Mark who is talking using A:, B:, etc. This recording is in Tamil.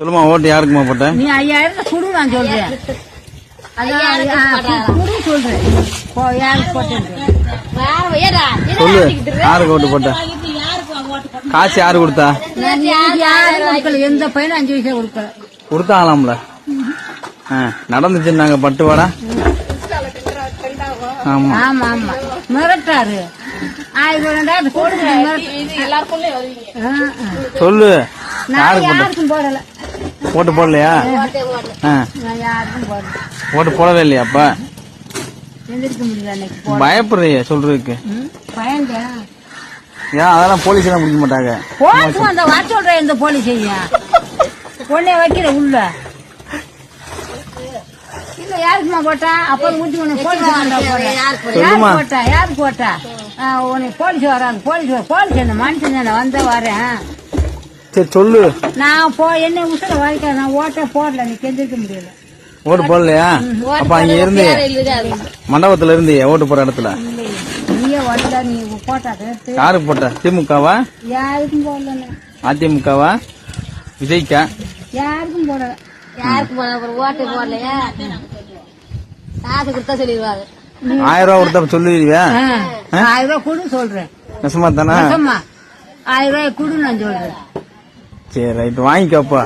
A: சொல்லுமா, ஓட்டு யாருக்குமா போட்ட?
B: நீ 5000 குடு, நான் சொல்றேன். குடு சொல்றேன். யாருக்கு போட்டேன்
A: சொல்லு, யாருக்கு ஓட்டு போட்ட? காசு யாரு கொடுத்தா?
B: யாரும் கொடுக்கல, எந்த பையனும் 5 பைசா கொடுக்கல.
A: கொடுத்தாங்களாம்ல. நடந்துச்சு நாங்க பட்டுவாடா. ஆமா
B: ஆமா ஆமா, மிரட்டாரு. 1000 கொடுங்க.
A: சொல்லு,
B: யாருக்கும் போடல.
A: ஓட்டு போடலையா?
B: யாருக்கும் போடல.
A: ஓட்டு போடவே இல்லையா? அப்ப
B: எந்திரிக்க முடியல.
A: பயப்படுறிய சொல்றதுக்கு?
B: பயங்க
A: ஏன்? அதெல்லாம் போலீஸ் எல்லாம் பிடிக்க மாட்டாங்க.
B: போலீஸ் வந்த வர சொல்றேன். இந்த போலீஸ் உடனே வைக்கிற உள்ள இல்ல. யாருக்குமா போட்டா? அப்ப ஊட்டி உன்னை போலீஸ் போட்டா? யாரு போட்டா? உன்னை போலீஸ் வராங்க. போலீஸ் என்ன மனுஷன் தானே, வந்த வரேன்.
A: சரி சொல்லு.
B: நான் என்ன உசுர வாழ்க்கை, நான் ஓட்ட போடல. நீ எந்திரிக்க முடியல.
A: ஓட்டு போடலையா? அப்ப அங்க இருந்து மண்டபத்துல இருந்து ஓட்டு போற இடத்துல
B: நீயே வரல. நீ போட்டா
A: யாருக்கு போட்ட? திமுகவா?
B: யாருக்கும் போடல.
A: அதிமுகவா? விஜய்க்கா?
B: யாருக்கும் போடல. யாருக்கும் ஓட்டு போடலையா? காசு கொடுத்தா சொல்லிடுவாங்க.
A: 1000 ரூபா கொடுத்தா சொல்லுவியா?
B: 1000 ரூபாய் குடு சொல்றேன்.
A: நெசமா தானே?
B: 1000 ரூபாய் குடு, நான் சொல்றேன்.
A: சரி ரைட், வாங்கிக்கப்பா.